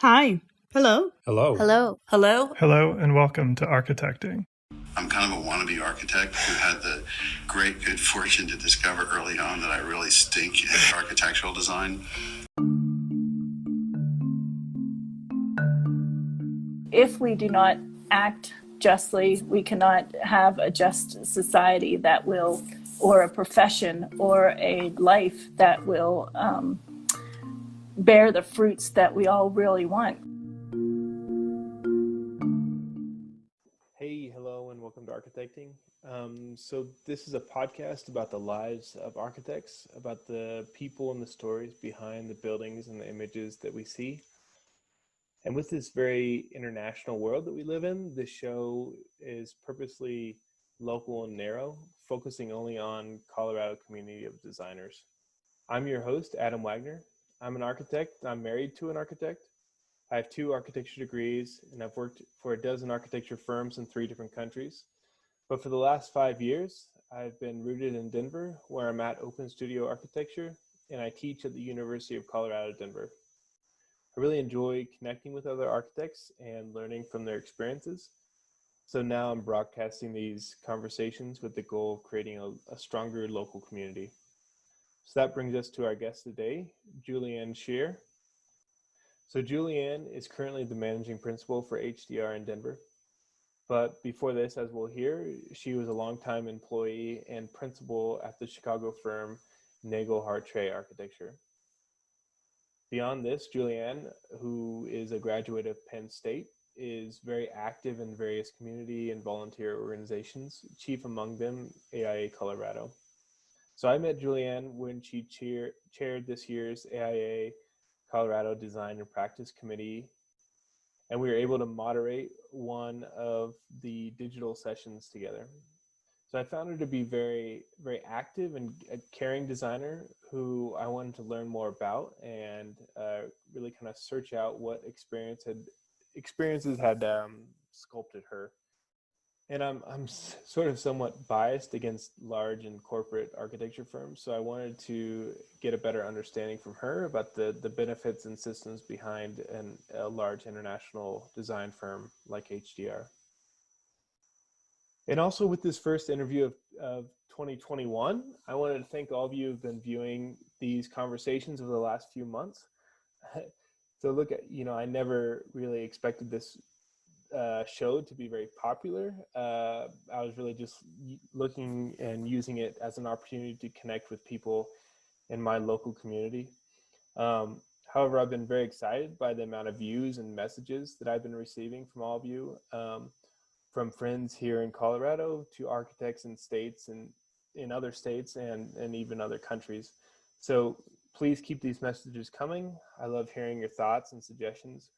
Hi. Hello. Hello. Hello. Hello. Hello and welcome to Architecting. I'm kind of a wannabe architect who had the great good fortune to discover early on that I really stink at architectural design. If we do not act justly, we cannot have a just society that will, or a profession or a life that will bear the fruits that we all really want. Hey, hello, and welcome to Architecting. So this is a podcast about the lives of architects, about the people and the stories behind the buildings and the images that we see. And with this very international world that we live in, this show is purposely local and narrow, focusing only on Colorado community of designers. I'm your host, Adam Wagner. I'm an architect. I'm married to an architect. I have 2 architecture degrees, and I've worked for a dozen architecture firms in 3 different countries. But for the last 5 years, I've been rooted in Denver, where I'm at Open Studio Architecture, and I teach at the University of Colorado, Denver. I really enjoy connecting with other architects and learning from their experiences. So now I'm broadcasting these conversations with the goal of creating a stronger local community. So that brings us to our guest today, Julianne Scherer. So Julianne is currently the managing principal for HDR in Denver. But before this, as we'll hear, she was a longtime employee and principal at the Chicago firm Nagel Hartray Architecture. Beyond this, Julianne, who is a graduate of Penn State, is very active in various community and volunteer organizations, chief among them AIA Colorado. So I met Julianne when she chaired this year's AIA Colorado Design and Practice Committee, and we were able to moderate one of the digital sessions together. So I found her to be very, very active and a caring designer who I wanted to learn more about and really kind of search out what experiences had sculpted her. And I'm sort of somewhat biased against large and corporate architecture firms, so I wanted to get a better understanding from her about the benefits and systems behind a large international design firm like HDR. And also with this first interview of 2021, I wanted to thank all of you who've been viewing these conversations over the last few months. So look at, I never really expected this show to be very popular. I was really just looking and using it as an opportunity to connect with people in my local community. However, I've been very excited by the amount of views and messages that I've been receiving from all of you, from friends here in Colorado to architects in states and in other states and even other countries. So please keep these messages coming. I love hearing your thoughts and suggestions.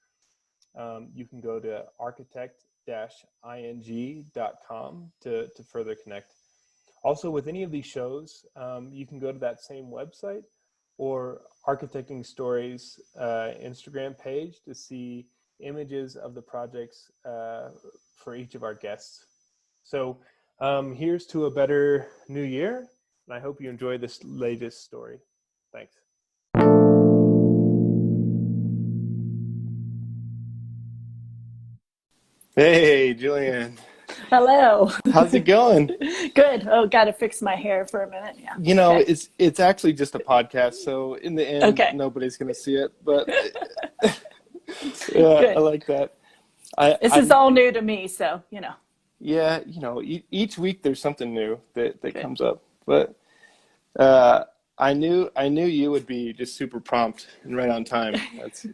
You can go to architect-ing.com to further connect. Also, with any of these shows, you can go to that same website or Architecting Stories Instagram page to see images of the projects for each of our guests. So here's to a better new year, and I hope you enjoy this latest story. Thanks. Hey, Julianne. Hello. How's it going? Good. Oh, got to fix my hair for a minute. Yeah. Okay. It's actually just a podcast, so in the end, Nobody's going to see it. But yeah, I like that. This is all new to me, so Yeah, each week there's something new that comes up. But I knew you would be just super prompt and right on time.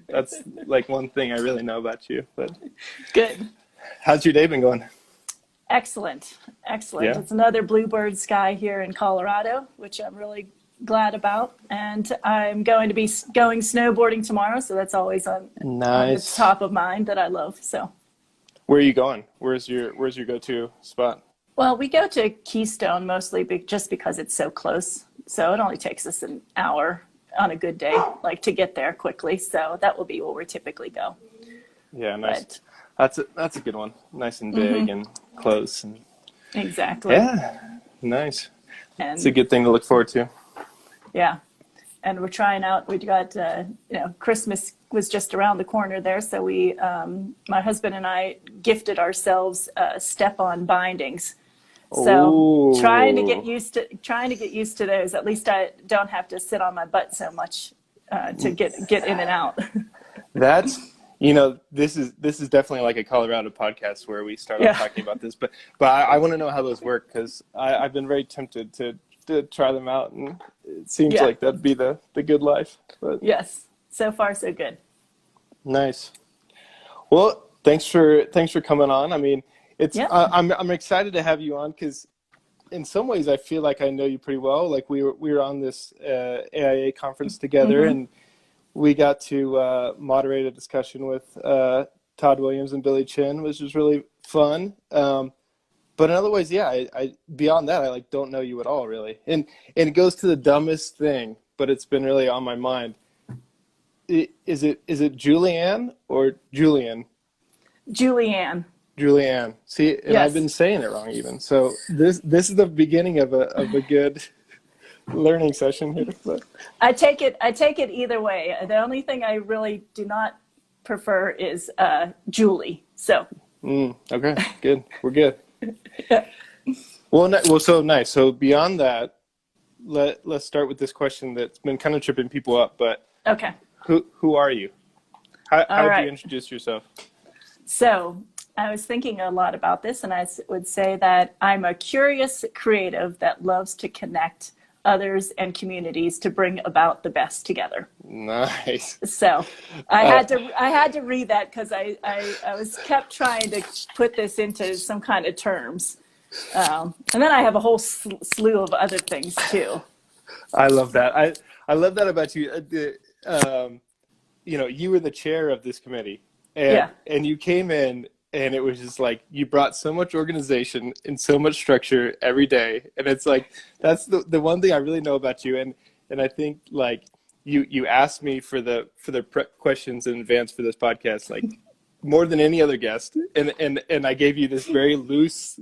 That's like one thing I really know about you. But good. How's your day been going? Excellent. Yeah. It's another bluebird sky here in Colorado, which I'm really glad about. And I'm going to be going snowboarding tomorrow, so that's always on the top of mind that I love. So. Where are you going? Where's your go-to spot? Well, we go to Keystone mostly just because it's so close. So it only takes us an hour on a good day, to get there quickly. So that will be where we typically go. Yeah, nice. That's a good one. Nice and big and close. And exactly. Yeah, nice. It's a good thing to look forward to. Yeah. and we're trying out. We got Christmas was just around the corner there, so we my husband and I gifted ourselves step-on bindings. So trying to get used to those. At least I don't have to sit on my butt so much to get in and out. That's, this is definitely like a Colorado podcast where we start off talking about this, but I want to know how those work, because I've been very tempted to try them out, and it seems like that'd be the good life. But yes, so far so good. Nice. Well, thanks for coming on. I mean, I'm excited to have you on, because in some ways I feel like I know you pretty well. Like we were on this AIA conference together, and we got to moderate a discussion with Todd Williams and Billy Chin, which was really fun. But in other ways, I beyond that, I don't know you at all, really. And it goes to the dumbest thing, but it's been really on my mind. Is it Julianne or Julian? Julianne. Julianne. See, and I've been saying it wrong even. So this is the beginning of a good learning session here. But I take it either way. The only thing I really do not prefer is Julie. So okay, good. We're good. Well, so nice. So beyond that, let's start with this question that's been kind of tripping people up. But okay, who are you? How would you introduce yourself? So I was thinking a lot about this, and I would say that I'm a curious creative that loves to connect others and communities to bring about the best together. Nice. So I had to read that, because I was kept trying to put this into some kind of terms, and then I have a whole slew of other things too. I love that. I love that about you. You were the chair of this committee, and you came in. And it was just like, you brought so much organization and so much structure every day. And it's like, that's the one thing I really know about you. And I think like you asked me for the questions in advance for this podcast, like more than any other guest. And I gave you this very loose,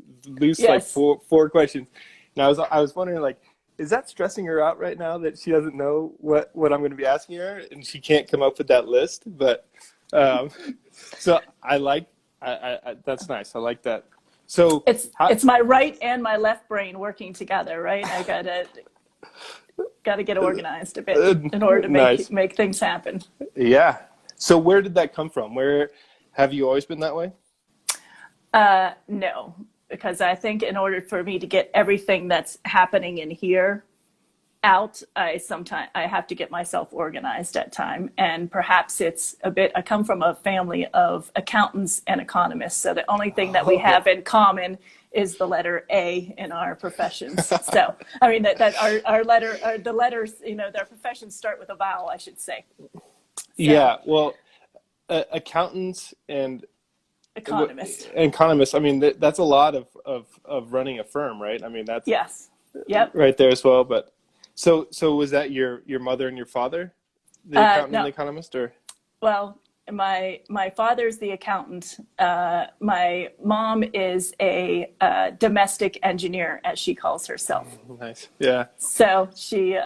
like four questions. And I was wondering, like, is that stressing her out right now that she doesn't know what I'm going to be asking her and she can't come up with that list? But so I that's nice. I like that. So it's my right and my left brain working together, right? I gotta get organized a bit in order to make things happen. Yeah. So where did that come from? Where have you always been that way? No, because I think in order for me to get everything that's happening in here out, I have to get myself organized at time. And perhaps it's I come from a family of accountants and economists. So the only thing that we have in common is the letter A in our professions. So, I mean, that the letters, their professions start with a vowel, I should say. So, yeah. Well, accountants and economists. I mean, that's a lot of running a firm, right? I mean, that's right there as well. But So was that your mother and your father, the accountant and the economist, or? Well, my father's the accountant. My mom is a domestic engineer, as she calls herself. Nice. Yeah. So she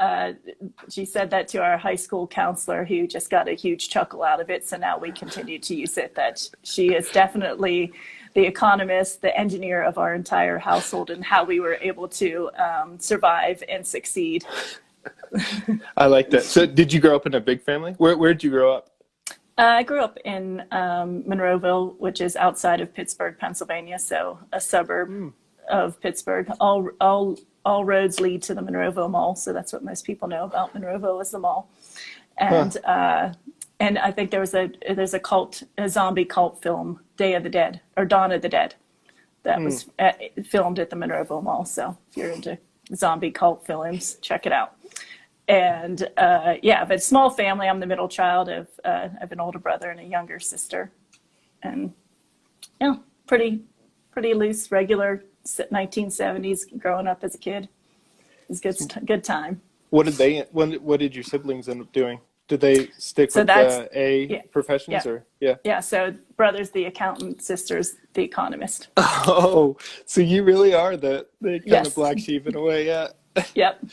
said that to our high school counselor, who just got a huge chuckle out of it. So now we continue to use it, that she is definitely the economist, the engineer of our entire household, and how we were able to survive and succeed. I like that. So did you grow up in a big family? Where did you grow up? I grew up in Monroeville, which is outside of Pittsburgh, Pennsylvania, so a suburb of Pittsburgh. All roads lead to the Monroeville Mall, so that's what most people know about Monroeville, is the mall. And and I think there's a zombie cult film, Day of the Dead, or Dawn of the Dead, that was filmed at the Monroeville Mall. So if you're into zombie cult films, check it out. And but small family. I'm the middle child of I have an older brother and a younger sister, and pretty loose, regular 1970s growing up as a kid. It was good time. What did your siblings end up doing? Did they stick with the professions or? Yeah. So brother's the accountant, sister's the economist. Oh, so you really are the kind of black sheep in a way. Yeah. Yep.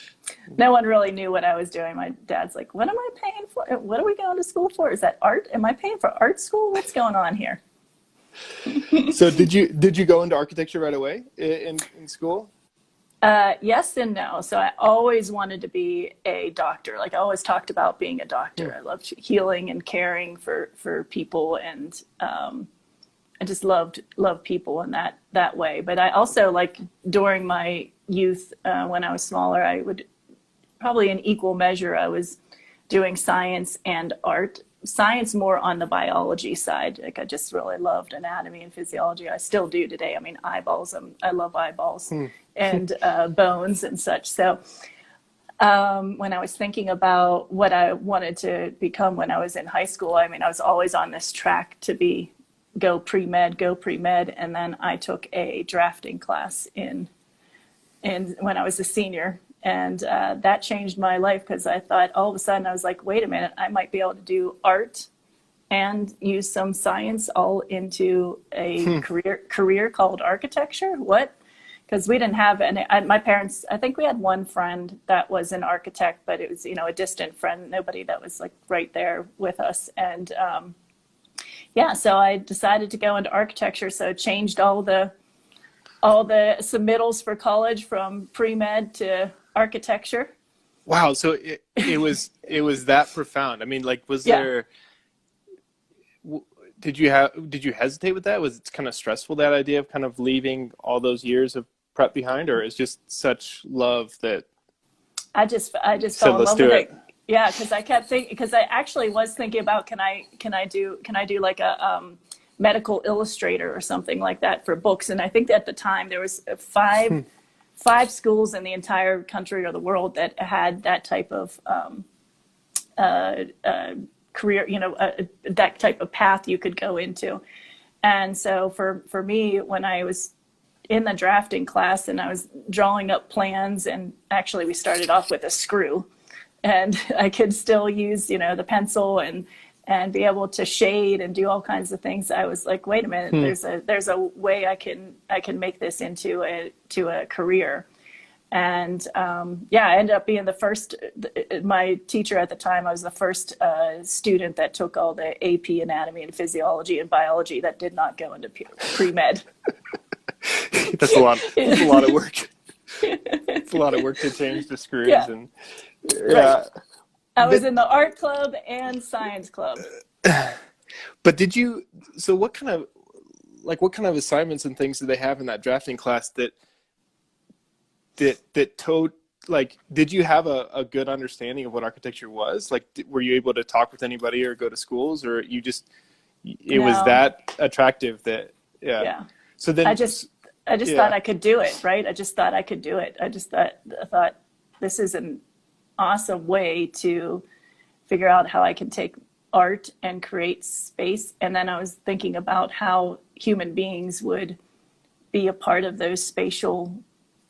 No one really knew what I was doing. My dad's like, what am I paying for? What are we going to school for? Is that art? Am I paying for art school? What's going on here? So did you go into architecture right away in school? Yes and no. So I always wanted to be a doctor. Like I always talked about being a doctor. I loved healing and caring for people, and I just loved people in that way. But I also, like, during my youth, when I was smaller, I would probably in equal measure, I was doing science and art. Science more on the biology side. Like I just really loved anatomy and physiology. I still do today. I mean, eyeballs. I love eyeballs and bones and such. So when I was thinking about what I wanted to become when I was in high school, I mean, I was always on this track to go pre-med. And then I took a drafting class in when I was a senior. And that changed my life, because I thought all of a sudden I was like, wait a minute, I might be able to do art and use some science all into a career called architecture. What? Because we didn't have any. My parents, I think we had one friend that was an architect, but it was, a distant friend, nobody that was like right there with us. And so I decided to go into architecture. So it changed all the submittals for college from pre-med to architecture. Wow. So it was that profound. I mean, like, did you hesitate with that? Was it kind of stressful, that idea of kind of leaving all those years of prep behind, or is just such love that I just fell in love with it? Yeah. Cause I kept thinking, because I actually was thinking about, can I do like a, medical illustrator or something like that for books. And I think that at the time there was five schools in the entire country or the world that had that type of career, that type of path you could go into. And so for me, when I was in the drafting class and I was drawing up plans, and actually we started off with a screw, and I could still use, the pencil and be able to shade and do all kinds of things. I was like, wait a minute, there's a way I can make this into a career. And I ended up being the first. My teacher at the time, I was the first student that took all the AP anatomy and physiology and biology that did not go into pre-med. That's a lot of work. It's a lot of work to change the screws. Yeah. And right. I was in the art club and science club. But what kind of assignments and things did they have in that drafting class that towed, like, did you have a good understanding of what architecture was? Like, were you able to talk with anybody or go to schools, or was that attractive that, yeah. So then I just thought I could do it, right? I just thought I could do it. I thought this is an awesome way to figure out how I can take art and create space. And then I was thinking about how human beings would be a part of those spatial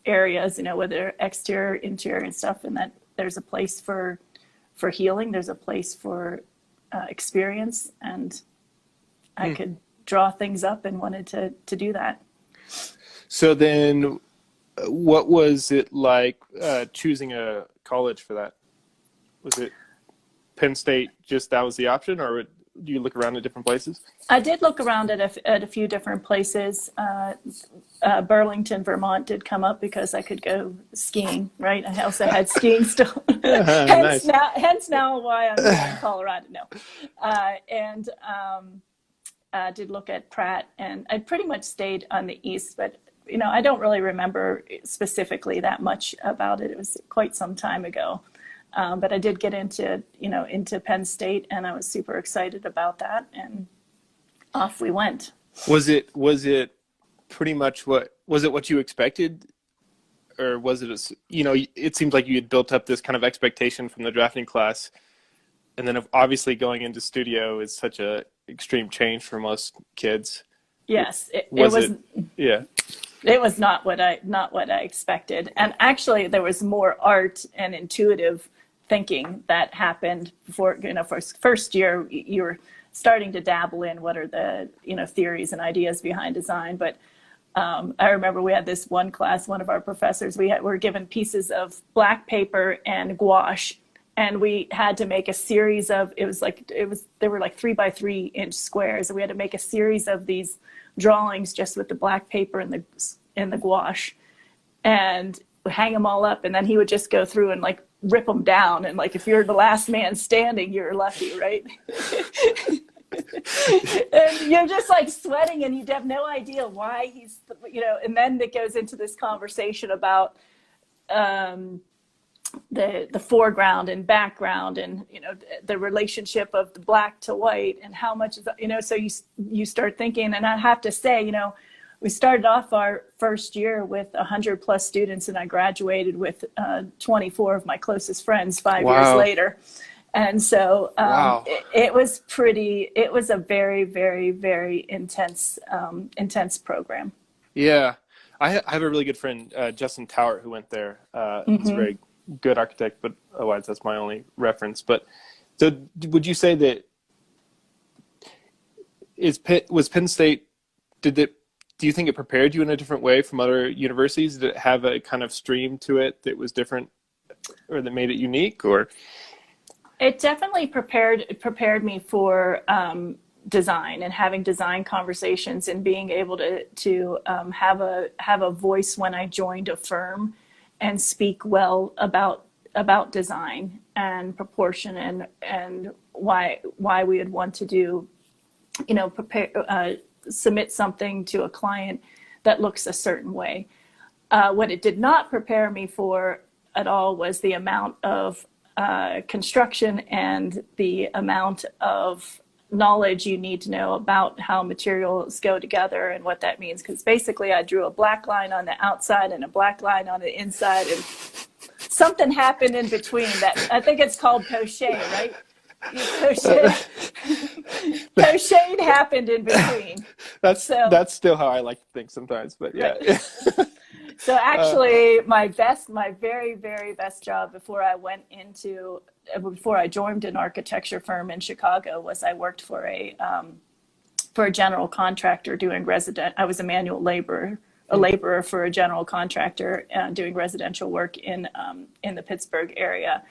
areas, whether exterior, interior and stuff, and that there's a place for healing, there's a place for experience, and I could draw things up and wanted to do that. So then what was it like choosing a college for that? Was it Penn State, just that was the option, or do you look around at different places? I did look around at a few different places. Burlington, Vermont did come up because I could go skiing, right? I also had skiing still. hence now why I'm in Colorado. No. I did look at Pratt, and I pretty much stayed on the east, but I don't really remember specifically that much about it. It was quite some time ago. But I did get into Penn State, and I was super excited about that, and off we went. Was it pretty much what you expected, or was it, it seems like you had built up this kind of expectation from the drafting class, and then obviously going into studio is such a extreme change for most kids. Yes, it was. Yeah. It was not what I expected. And actually there was more art and intuitive thinking that happened for first year. You were starting to dabble in what are the, theories and ideas behind design. But I remember we had this one class, one of our professors, we were given pieces of black paper and gouache, and we had to make a series of, they were like 3 by 3 inch squares, and we had to make a series of these drawings just with the black paper and the gouache, and hang them all up. And then he would just go through and like rip them down, and like if you're the last man standing, you're lucky, right? And you're just like sweating, and you have no idea why he's, and then it goes into this conversation about the foreground and background, and the relationship of the black to white, and how much is, so you start thinking. And I have to say, we started off our first year with 100+ students, and I graduated with 24 of my closest friends 5 years later. And so it was a very, very, very intense program. Yeah. I have a really good friend, Justin Towert, who went there. He's a very good architect, but otherwise that's my only reference. But so would you say that was Penn State, do you think it prepared you in a different way from other universities? Did it have a kind of stream to it that was different, or that made it unique? Or it definitely prepared me for design, and having design conversations, and being able to have a voice when I joined a firm, and speak well about design and proportion, and why we would want to do, submit something to a client that looks a certain way. What it did not prepare me for at all was the amount of construction and the amount of knowledge you need to know about how materials go together and what that means. Because basically I drew a black line on the outside and a black line on the inside, and something happened in between that. I think it's called poche, right? Poche happened in between. That's still how I like to think sometimes, but yeah. Right. So actually, my very, very best job before I joined an architecture firm in Chicago was I worked for a general contractor doing I was a manual laborer, for a general contractor, doing residential work in the Pittsburgh area.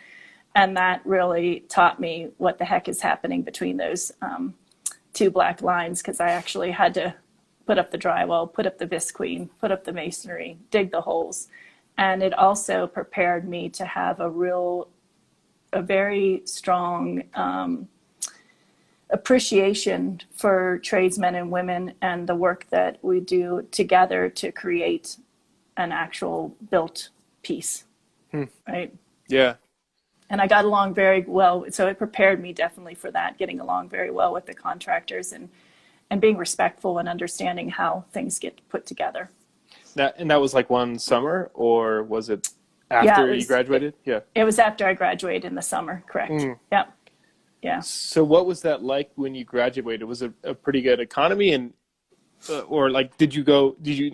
And that really taught me what the heck is happening between those two black lines, because I actually had to put up the drywall, put up the visqueen, put up the masonry, dig the holes. And it also prepared me to have a very strong appreciation for tradesmen and women, and the work that we do together to create an actual built piece, right? Yeah. And I got along very well. So it prepared me definitely for that, getting along very well with the contractors, and being respectful and understanding how things get put together. That was like one summer, or was it after you graduated? It was after I graduated in the summer, correct. Yep. Yeah. So what was that like when you graduated? Was it a pretty good economy, and or like you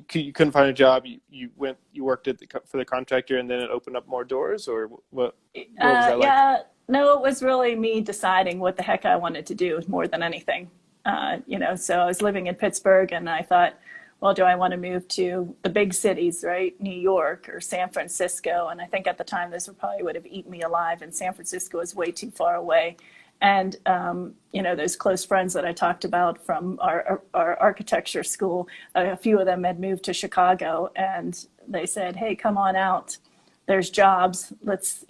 couldn't find a job, you worked for the contractor, and then it opened up more doors, or what was that like? Yeah, no, it was really me deciding what the heck I wanted to do more than anything. So I was living in Pittsburgh, and I thought, well, do I want to move to the big cities, right? New York or San Francisco? And I think at the time this probably would have eaten me alive, and San Francisco is way too far away. And, those close friends that I talked about from our architecture school, a few of them had moved to Chicago, and they said, hey, come on out. There's jobs. Let's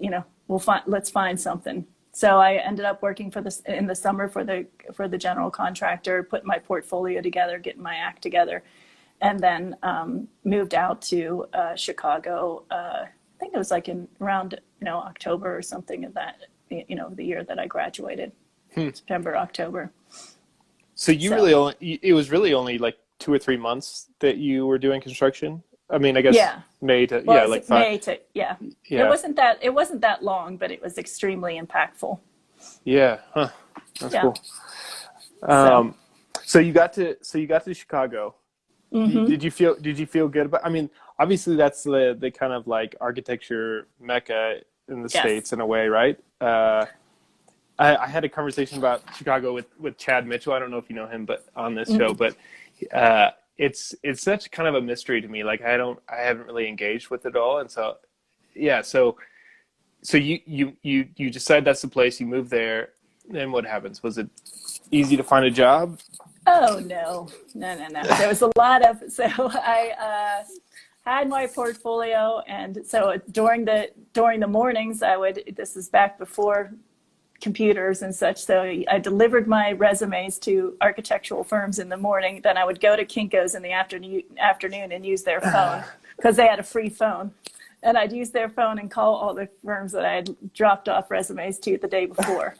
find something. So I ended up working in the summer for the general contractor, putting my portfolio together, getting my act together, and then moved out to Chicago. I think it was like in around October or something of that, the year that I graduated, September, October. So it was really only like 2 or 3 months that you were doing construction. I mean, I guess May to like 5. May to It wasn't that long, but it was extremely impactful. Yeah, that's cool. So you got to Chicago. Mm-hmm. Did you feel good about? I mean, obviously that's the kind of like architecture mecca in the States in a way, right? I had a conversation about Chicago with Chad Mitchell. I don't know if you know him, but on this show, but it's such kind of a mystery to me. Like I haven't really engaged with it all. And so, yeah. So you decide that's the place, you move there. Then what happens? Was it easy to find a job? Oh, no. There was a lot of, so I had my portfolio. And so during the mornings, this is back before computers and such. So I delivered my resumes to architectural firms in the morning. Then I would go to Kinko's in the afternoon and use their phone because they had a free phone. And I'd use their phone and call all the firms that I had dropped off resumes to the day before.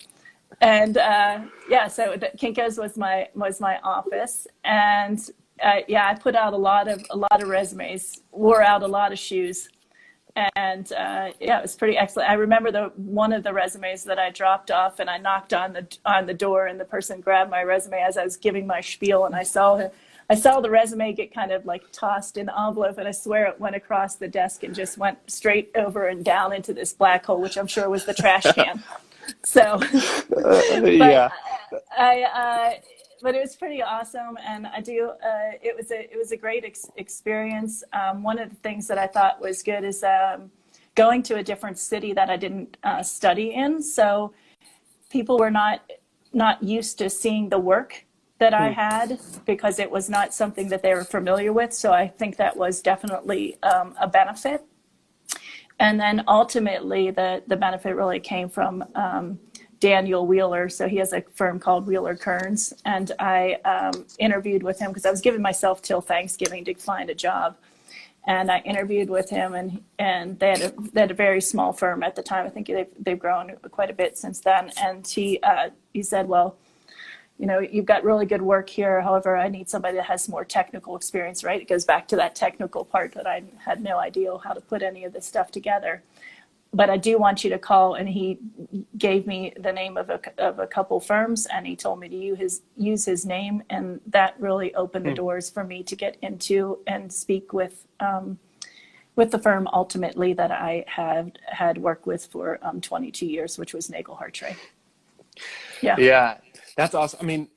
And so Kinko's was my office, and I put out a lot of resumes, wore out a lot of shoes, and it was pretty excellent. I remember one of the resumes that I dropped off, and I knocked on the door, and the person grabbed my resume as I was giving my spiel, and I saw the resume get kind of like tossed in the envelope, and I swear it went across the desk and just went straight over and down into this black hole, which I'm sure was the trash can. So, yeah, but it was pretty awesome, and it was a great experience. One of the things that I thought was good is going to a different city that I didn't study in. So people were not used to seeing the work that I had because it was not something that they were familiar with. So I think that was definitely a benefit. And then ultimately, the benefit really came from Daniel Wheeler. So he has a firm called Wheeler Kearns. And I interviewed with him because I was giving myself till Thanksgiving to find a job. And I interviewed with him, and they had a very small firm at the time. I think they've grown quite a bit since then. And he said, well, you've got really good work here. However, I need somebody that has more technical experience, right? It goes back to that technical part that I had no idea how to put any of this stuff together. But I do want you to call, and he gave me the name of a couple firms, and he told me to use his name, and that really opened the doors for me to get into and speak with the firm ultimately that I had worked with for 22 years, which was Nagel Hartray. Yeah. That's awesome. I mean,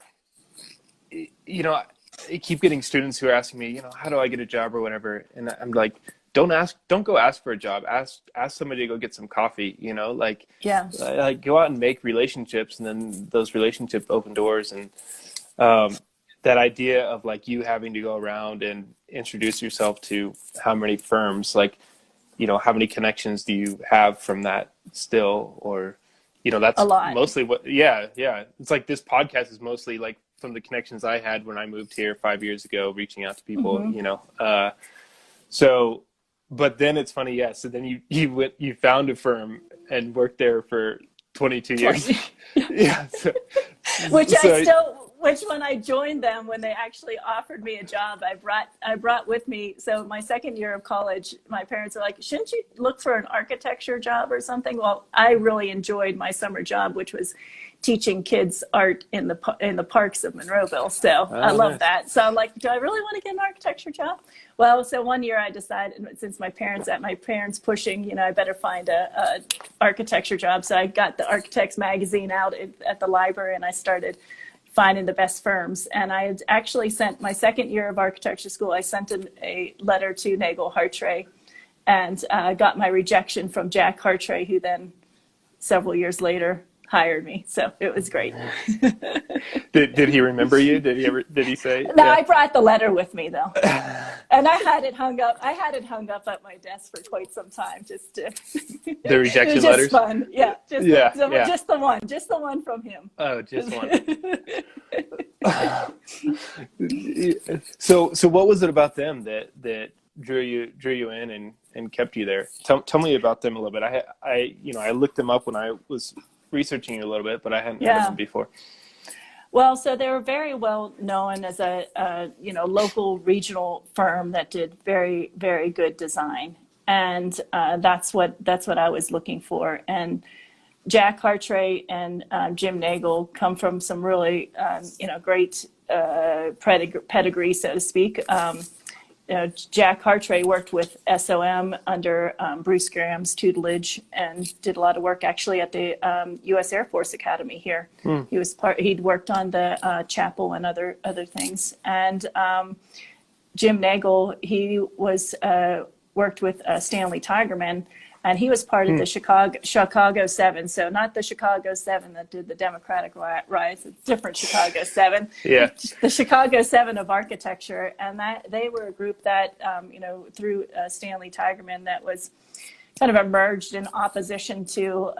I keep getting students who are asking me, how do I get a job or whatever? And I'm like, don't go ask for a job. Ask somebody to go get some coffee, like go out and make relationships, and then those relationships open doors. And that idea of like you having to go around and introduce yourself to how many firms, like, how many connections do you have from that still, or that's a lot. Mostly what, it's like this podcast is mostly like from the connections I had when I moved here 5 years ago, reaching out to people, so, but then it's funny. Yeah. So then you found a firm and worked there for 22 years. Yeah. Which when I joined them, when they actually offered me a job, I brought with me. So my second year of college, my parents were like, shouldn't you look for an architecture job or something? Well, I really enjoyed my summer job, which was teaching kids art in the parks of Monroeville. So I love that. So I'm like, do I really want to get an architecture job? Well, so one year I decided, since my parents pushing, I better find a architecture job. So I got the Architects magazine out at the library, and I started finding the best firms. And I had actually sent my second year of architecture school, I sent a letter to Nagel Hartray, and got my rejection from Jack Hartray, who then several years later hired me. So it was great. Did he remember you? Did he say? No, yeah. I brought the letter with me though. And I had it hung up at my desk for quite some time, just to the rejection it was letters. Just fun. Yeah. Just the one from him. Oh, just one. So what was it about them that drew you in and kept you there? Tell me about them a little bit. I looked them up when I was researching you a little bit, but I hadn't heard of them before. Well, so they were very well known as a local regional firm that did very, very good design, and that's what I was looking for. And Jack Hartray and Jim Nagel come from some really great pedigree, so to speak. Jack Hartray worked with SOM under Bruce Graham's tutelage and did a lot of work actually at the U.S. Air Force Academy here. He'd worked on the chapel and other things. And Jim Nagel, he was worked with Stanley Tigerman, and he was part of the Chicago Seven. So not the Chicago Seven that did the Democratic riots, a different Chicago Seven. Yeah. The Chicago Seven of architecture, and that they were a group that through Stanley Tigerman that was kind of emerged in opposition to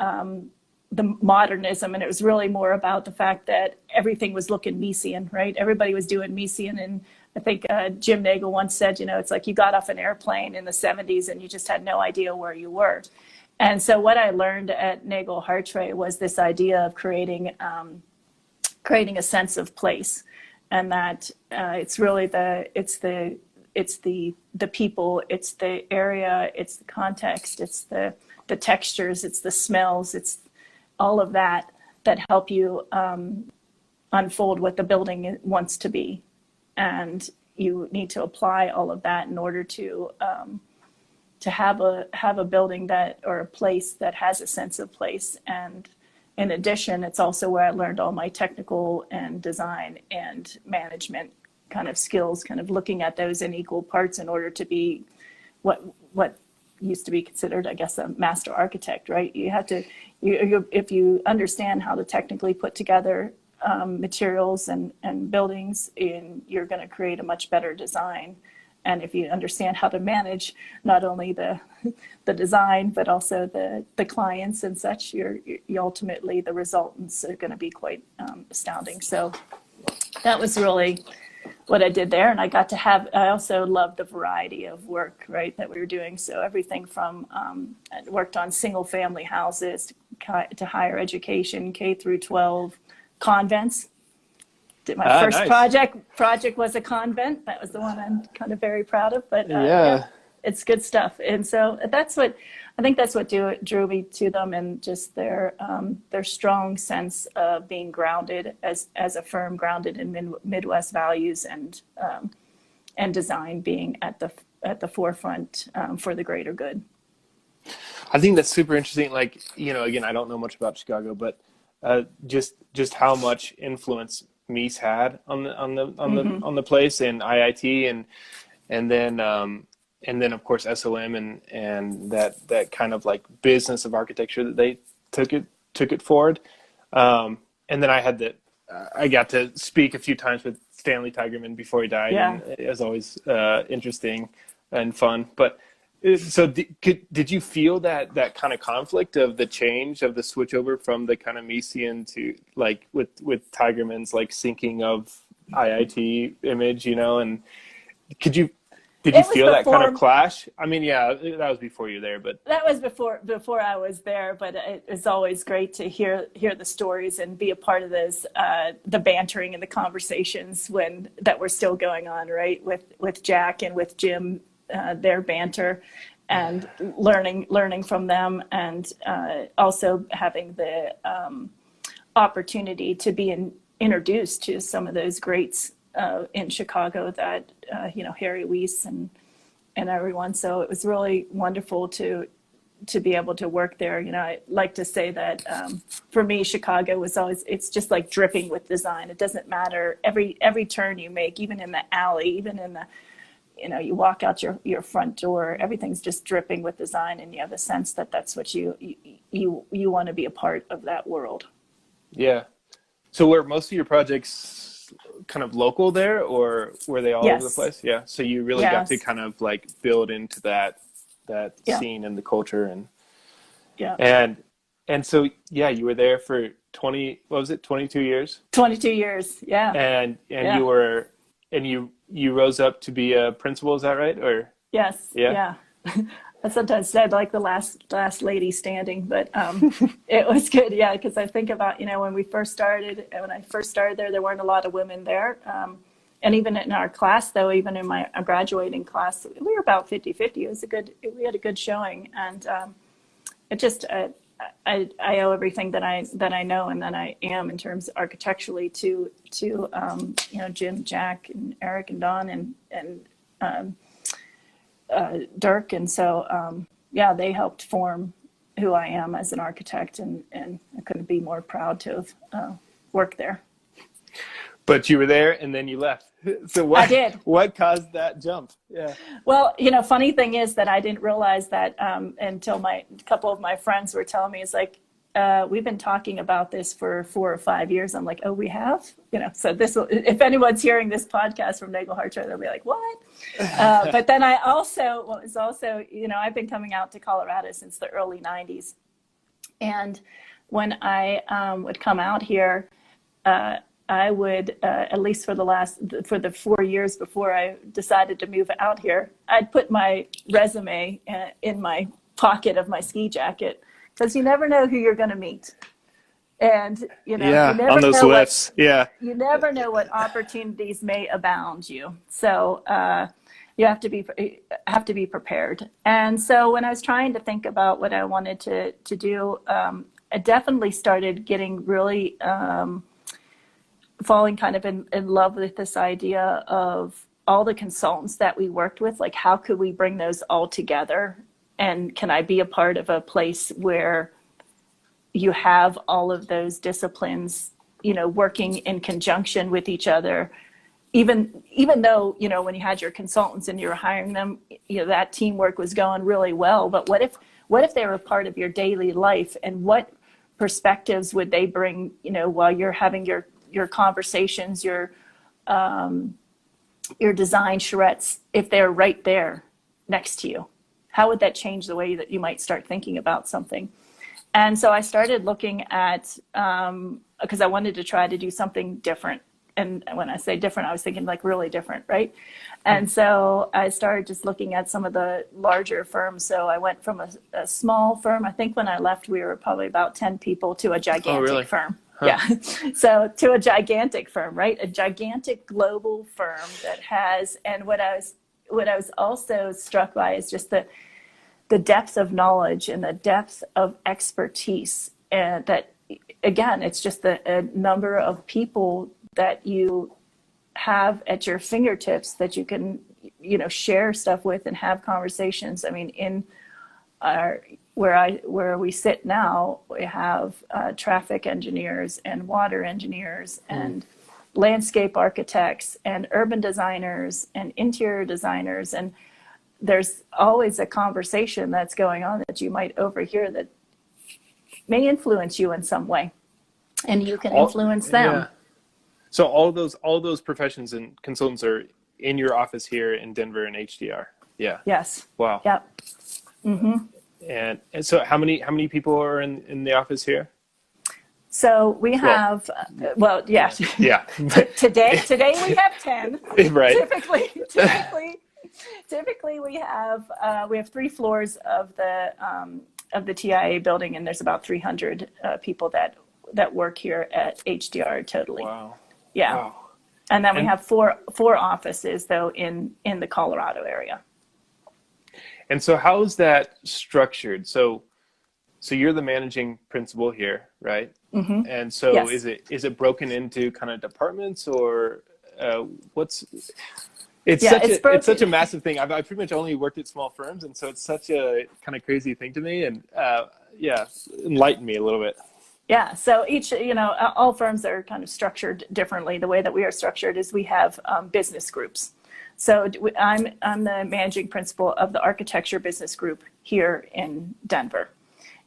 the modernism, and it was really more about the fact that everything was looking Misesian, right? Everybody was doing Misesian, and I think Jim Nagel once said, it's like you got off an airplane in the 70s and you just had no idea where you were. And so what I learned at Nagel Hartray was this idea of creating a sense of place, and that it's really the people, it's the area, it's the context, it's the textures, it's the smells, it's all of that help you unfold what the building wants to be. And you need to apply all of that in order to have a building that, or a place that has a sense of place. And in addition, it's also where I learned all my technical and design and management kind of skills, kind of looking at those in equal parts in order to be what used to be considered, I guess, a master architect, right? You have to, if you understand how to technically put together materials and buildings, you're going to create a much better design. And if you understand how to manage not only the design, but also the clients and such, you ultimately, the resultants are going to be quite astounding. So that was really what I did there. And I also loved the variety of work, right, that we were doing. So everything from, I worked on single family houses to higher education, K through 12, convents. Did my first nice. project was a convent. That was the one I'm kind of very proud of, but it's good stuff. And so that's what drew me to them, and just their strong sense of being grounded as a firm, grounded in Midwest values, and design being at the forefront for the greater good. I think that's super interesting. Like, again, I don't know much about Chicago, but just how much influence Mies had on the place, and IIT, and then of course SOM and that kind of like business of architecture that they took it forward. And then I got to speak a few times with Stanley Tigerman before he died. Yeah. And it was always interesting and fun. But so did you feel that kind of conflict of the change, of the switch over from the kind of Misesian to, like, with Tigerman's like sinking of IIT image, and did you feel that kind of clash? I mean, yeah, that was before you were there, but that was before I was there. But it was always great to hear the stories and be a part of those, the bantering and the conversations that were still going on, right, with Jack and with Jim, their banter, and learning from them, and also having the opportunity to be introduced to some of those greats in Chicago, that Harry Weiss and everyone. So it was really wonderful to be able to work there. I like to say that for me, Chicago was always, it's just like dripping with design. It doesn't matter, every turn you make, even in the alley, even in the, you walk out your front door, everything's just dripping with design, and you have a sense that that's what you want to be a part of that world. Yeah. So were most of your projects kind of local there, or were they all Yes. over the place? Yeah. So you really got to kind of like build into that scene and the culture, and so you were there for 22 years? 22 years. Yeah. And you were, and you rose up to be a principal, is that right? Or yes. Yeah. I sometimes said like the last lady standing, but it was good. Yeah. Because I think about, when I first started there weren't a lot of women there. And even in our class, though, even in my graduating class, we were about 50-50. We had a good showing. And it just, I owe everything that I know and that I am in terms architecturally to Jim, Jack, and Eric, and Don, and Dirk. And so, they helped form who I am as an architect, and I couldn't be more proud to have worked there. But you were there and then you left. So I did. what caused that jump? Yeah. Well, funny thing is that I didn't realize that until a couple of my friends were telling me. It's like, we've been talking about this for 4 or 5 years. I'm like, oh, we have? So this will, if anyone's hearing this podcast from Nagel Hartshire, they'll be like, what? But then I've been coming out to Colorado since the early 90s. And when I would come out here, I would, at least for the 4 years before I decided to move out here, I'd put my resume in my pocket of my ski jacket, because you never know who you're going to meet. And, you never on those know lifts. you never know what opportunities may abound you. So you have to be prepared. And so when I was trying to think about what I wanted to do, I definitely started getting really falling kind of in love with this idea of all the consultants that we worked with. Like, how could we bring those all together? And can I be a part of a place where you have all of those disciplines, working in conjunction with each other, even though, when you had your consultants and you were hiring them, that teamwork was going really well. But what if they were part of your daily life, and what perspectives would they bring, while you're having your conversations, your design charrettes, if they're right there next to you? How would that change the way that you might start thinking about something? And so I started looking at, because I wanted to try to do something different. And when I say different, I was thinking like really different, right? And so I started just looking at some of the larger firms. So I went from a small firm. I think when I left, we were probably about 10 people, to a gigantic firm. Huh. Yeah. So to a gigantic firm, right? A gigantic global firm that has, and what I was also struck by is just the depth of knowledge and the depth of expertise. And that, again, it's just a number of people that you have at your fingertips that you can, share stuff with and have conversations. I mean, in where we sit now, we have traffic engineers and water engineers and landscape architects and urban designers and interior designers. And there's always a conversation that's going on that you might overhear that may influence you in some way, and you can influence them. Yeah. So all those professions and consultants are in your office here in Denver and HDR. Yeah. Yes. Wow. Yep. Mm-hmm. And so how many people are in the office here? So we have, yeah. Yeah. today we have 10. Right. Typically we have 3 floors of the TIA building, and there's about 300 people that work here at HDR totally. Wow. Yeah. Wow. And then we have four offices though in the Colorado area. And so how is that structured? So you're the managing principal here, right? Mm-hmm. And so yes. is it broken into kind of departments, or it's such a massive thing. I pretty much only worked at small firms, and so it's such a kind of crazy thing to me. And enlighten me a little bit. Yeah. So each, all firms are kind of structured differently. The way that we are structured is we have business groups. So I'm the managing principal of the architecture business group here in Denver.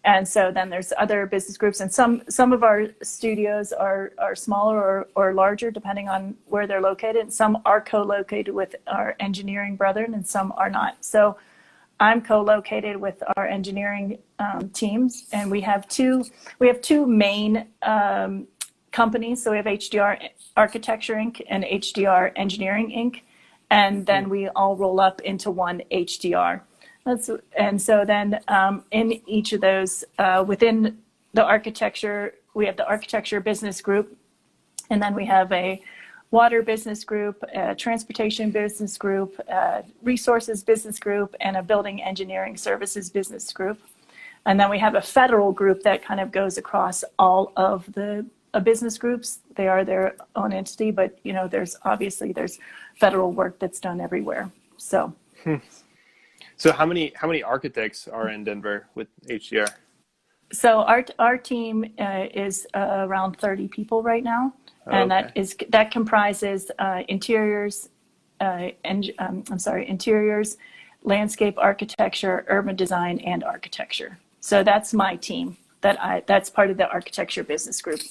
And so then there's other business groups, and some of our studios are smaller or larger depending on where they're located. Some are co-located with our engineering brethren, and some are not. So I'm co-located with our engineering teams, and we have two main companies. So we have HDR Architecture Inc. and HDR Engineering Inc. And then we all roll up into one HDR. And so then in each of those, within the architecture, we have the architecture business group, and then we have a water business group, a transportation business group, a resources business group, and a building engineering services business group. And then we have a federal group that kind of goes across all of the business groups. They are their own entity, but there's federal work that's done everywhere. So. So how many architects are in Denver with HDR? So our team is around 30 people right now, And Okay. that comprises interiors, interiors, landscape architecture, urban design, and architecture. So that's my team. That's part of the architecture business group.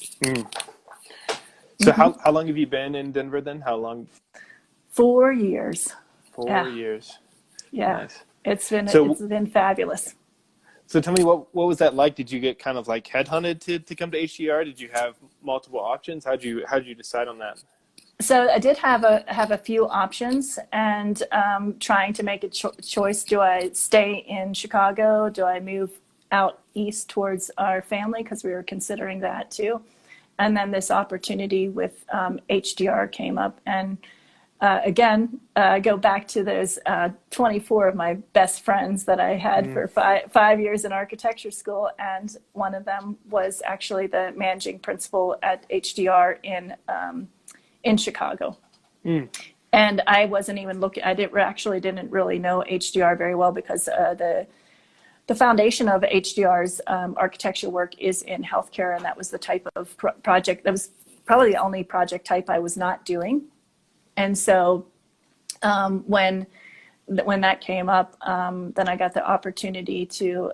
So how long have you been in Denver then? How long? 4 years. 4 years. Yeah. Nice. It's So been fabulous. So tell me, what was that like? Did you get kind of like headhunted to come to HDR? Did you have multiple options? How'd you decide on that? So I did have a few options, and trying to make a choice. Do I stay in Chicago? Do I move out east towards our family? Because we were considering that too. And then this opportunity with HDR came up, and again, go back to those 24 of my best friends that I had for five years in architecture school. And one of them was actually the managing principal at HDR in Chicago. And I wasn't even looking, didn't really know HDR very well, because the foundation of HDR's architecture work is in healthcare. And that was the type of project, that was probably the only project type I was not doing. And so when that came up, then I got the opportunity to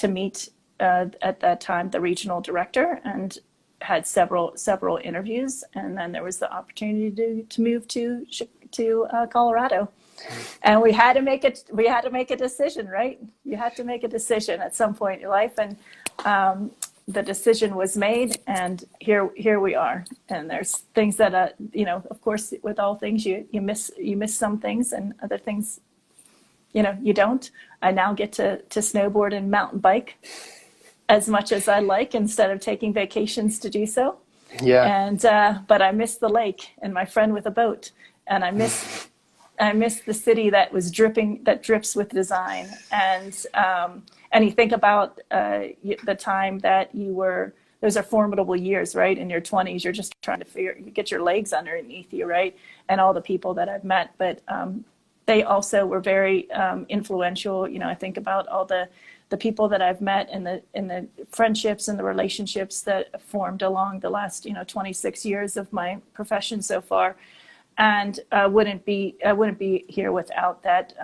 meet at that time the regional director, and had several interviews, and then there was the opportunity to move to Colorado, and we had to make a decision, right? You had to make a decision at some point in your life, and the decision was made, and here we are. And there's things that of course, with all things, you miss some things, and other things you don't. I now get to snowboard and mountain bike as much as I like, instead of taking vacations to do so. Yeah. And but I miss the lake and my friend with a boat, and I miss the city that drips with design. And you think about the time that those are formidable years, right? In your 20s, you're just trying to get your legs underneath you, right? And all the people that I've met, but they also were very influential. I think about all the people that I've met, and the friendships and the relationships that formed along the last 26 years of my profession so far. And I wouldn't be here without that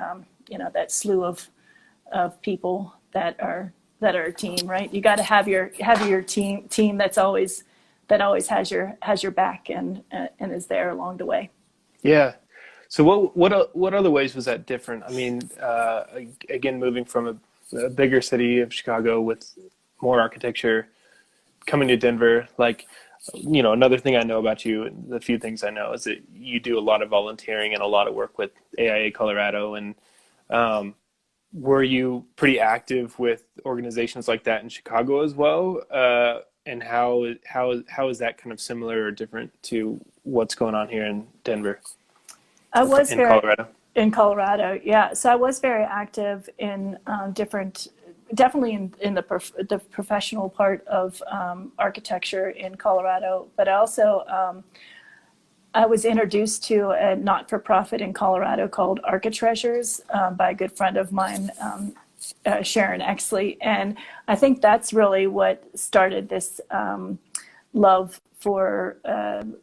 that slew of people that are a team, right? You got to have your team that always has your back and is there along the way. Yeah. So what other ways was that different? I mean, again, moving from a bigger city of Chicago with more architecture, coming to Denver, like, another thing I know about you, and the few things I know, is that you do a lot of volunteering and a lot of work with AIA Colorado. And were you pretty active with organizations like that in Chicago as well? And how is that kind of similar or different to what's going on here in Denver? I was in Colorado. In Colorado, yeah. So I was very active in definitely in the professional part of architecture in Colorado, but also I was introduced to a not-for-profit in Colorado called Architreasures by a good friend of mine, Sharon Exley, and I think that's really what started this love for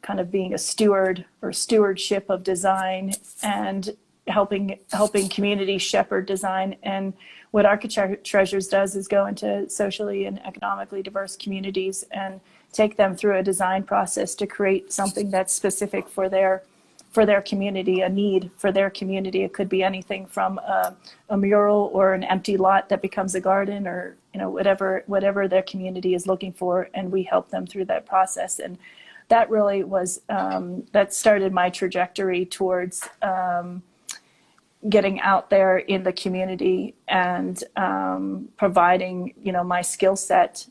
kind of being a steward or stewardship of design, and helping communities shepherd design. And what Architreasures does is go into socially and economically diverse communities and take them through a design process to create something that's specific for their community, a need for their community. It could be anything from a mural or an empty lot that becomes a garden, or whatever their community is looking for, and we help them through that process. And that really was that started my trajectory towards getting out there in the community and providing my skill set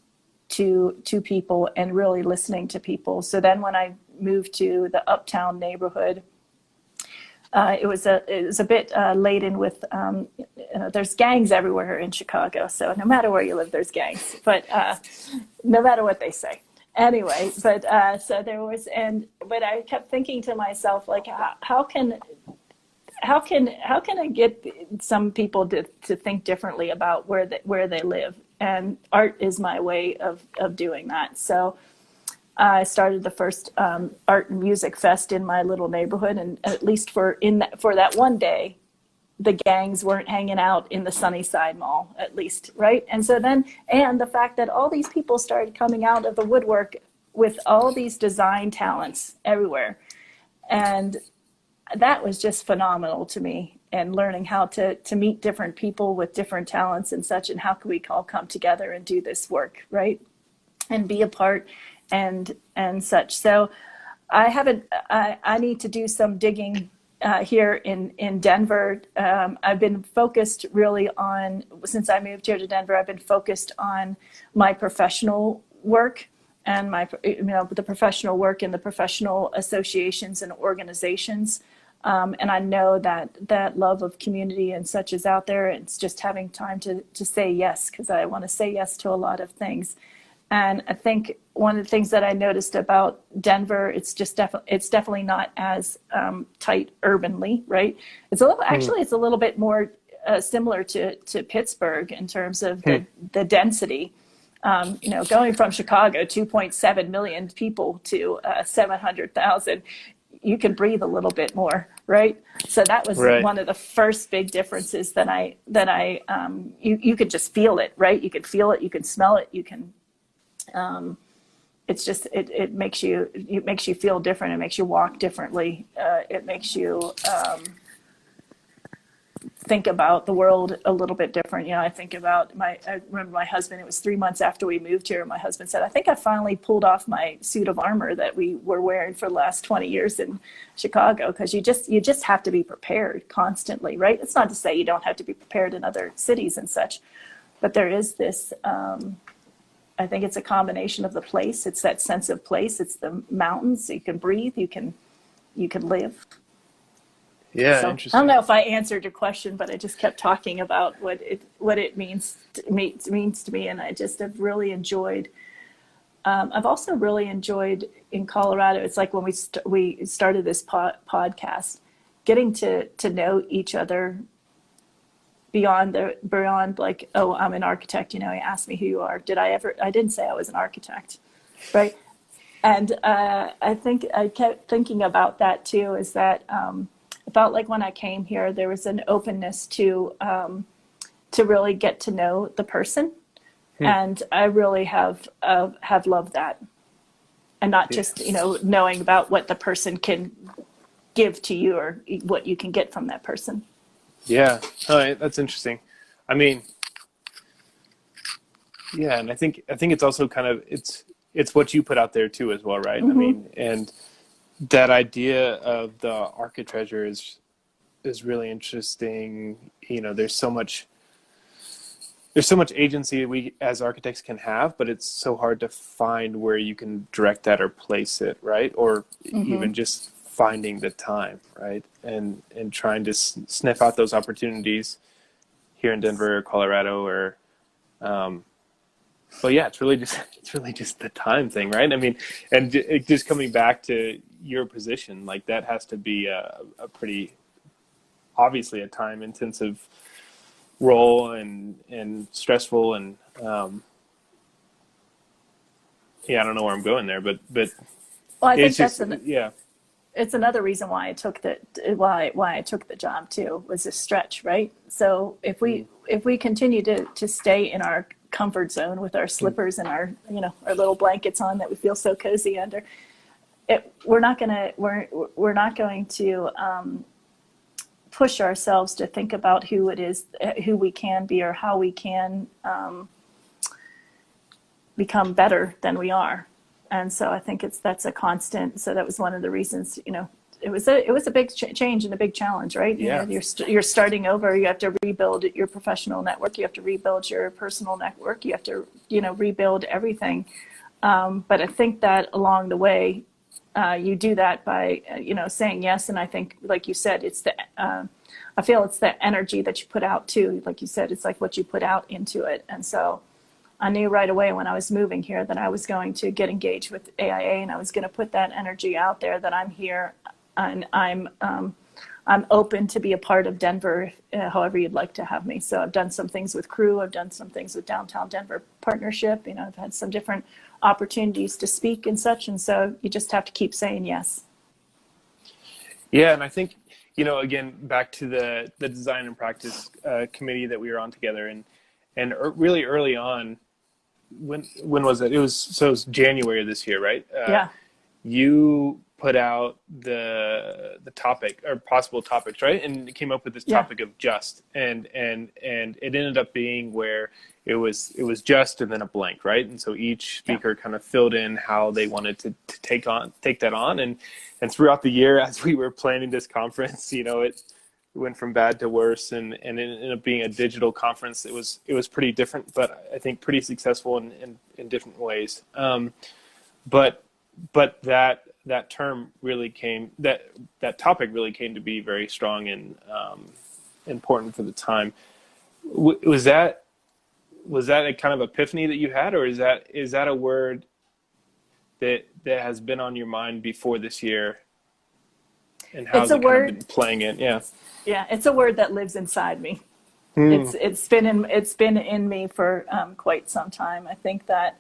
to people and really listening to people. So then when I moved to the Uptown neighborhood, it was a bit laden with there's gangs everywhere in Chicago. So no matter where you live, there's gangs, but no matter what they say. Anyway, but so there was, but I kept thinking to myself, like, how can I get some people to think differently about where they live? And art is my way of doing that. So I started the first art and music fest in my little neighborhood, and at least for that one day, the gangs weren't hanging out in the Sunnyside Mall, at least, right? And so then, and the fact that all these people started coming out of the woodwork with all these design talents everywhere, and that was just phenomenal to me. And learning how to meet different people with different talents and such, and how can we all come together and do this work, right? And be a part and such. So I need to do some digging here in Denver. I've been focused really on, since I moved here to Denver, I've been focused on my professional work and the professional work in the professional associations and organizations. And I know that love of community and such is out there. It's just having time to say yes, because I want to say yes to a lot of things. And I think one of the things that I noticed about Denver, it's definitely not as tight urbanly, right? It's a little bit more similar to Pittsburgh in terms of the density. Going from Chicago, 2.7 million people, to 700,000, you can breathe a little bit more, right? So that was one of the first big differences you could just feel it, right? You could feel it, you can smell it, you can. It's just it makes you feel different. It makes you walk differently. It makes you think about the world a little bit different. I remember my husband, it was 3 months after we moved here. My husband said, I think I finally pulled off my suit of armor that we were wearing for the last 20 years in Chicago. Because you just have to be prepared constantly, right? It's not to say you don't have to be prepared in other cities and such, but there is this, I think it's a combination of the place. It's that sense of place. It's the mountains. You can breathe, you can live. Yeah, so, interesting. I don't know if I answered your question, but I just kept talking about what it means to me, and I just have really enjoyed. I've also really enjoyed in Colorado. It's like when we started this podcast, getting to know each other beyond like, oh, I'm an architect. He asked me who you are. I didn't say I was an architect, right? And I think I kept thinking about that too. Is that I felt like when I came here, there was an openness to really get to know the person, and I really have loved that, and not just knowing about what the person can give to you or what you can get from that person. Yeah, that's interesting. I mean, yeah, and I think it's also kind of it's what you put out there too as well, right? Mm-hmm. I mean, and that idea of the architecture is really interesting. There's so much agency we as architects can have, but it's so hard to find where you can direct that or place it, right? Or even just finding the time, right? And trying to sniff out those opportunities here in Denver or Colorado, or but yeah, it's really just the time thing, right? I mean, and just coming back to your position, like that has to be a pretty obviously a time intensive role and stressful, and yeah, I don't know where I'm going there, but well, I think that's it's another reason why I took the job too, was a stretch, right? So if we continue to stay in our comfort zone with our slippers and our little blankets on that we feel so cozy under, we're not going to push ourselves to think about who we can be, or how we can become better than we are. And so I think that's a constant. So that was one of the reasons, it was a big change and a big challenge, right? Yeah. You're starting over. You have to rebuild your professional network. You have to rebuild your personal network. You have to, rebuild everything. But I think that along the way, you do that by, saying yes. And I think, like you said, I feel it's the energy that you put out too. Like you said, it's like what you put out into it. And so I knew right away when I was moving here that I was going to get engaged with AIA, and I was going to put that energy out there that I'm here and I'm I'm open to be a part of Denver, however you'd like to have me. So I've done some things with Crew. I've done some things with Downtown Denver Partnership. I've had some different opportunities to speak and such. And so you just have to keep saying yes. Yeah, and I think, again, back to the design and practice committee that we were on together, and really early on, when was it? It was January of this year, right? Yeah. You put out the topic or possible topics, right? And it came up with this topic of just, and it ended up being where it was just and then a blank, right? And so each speaker kind of filled in how they wanted to take that on, and throughout the year, as we were planning this conference, it went from bad to worse, and it ended up being a digital conference. It was pretty different, but I think pretty successful in different ways. But that term really came, that topic really came to be very strong and important for the time. Was that a kind of epiphany that you had, or is that a word that has been on your mind before this year, and how's it kind of been playing it? Yeah, it's a word that lives inside me. It's been in me for quite some time. I think that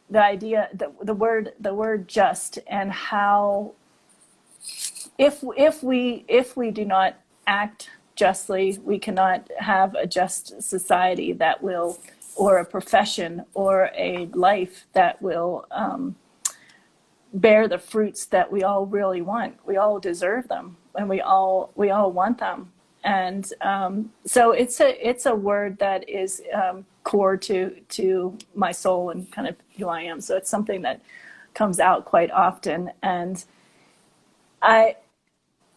the idea, the word just, and how if we do not act justly, we cannot have a just society that will, or a profession or a life that will bear the fruits that we all really want. We all deserve them, and we all want them. And so it's a word that is core to my soul and kind of who I am. So it's something that comes out quite often. And I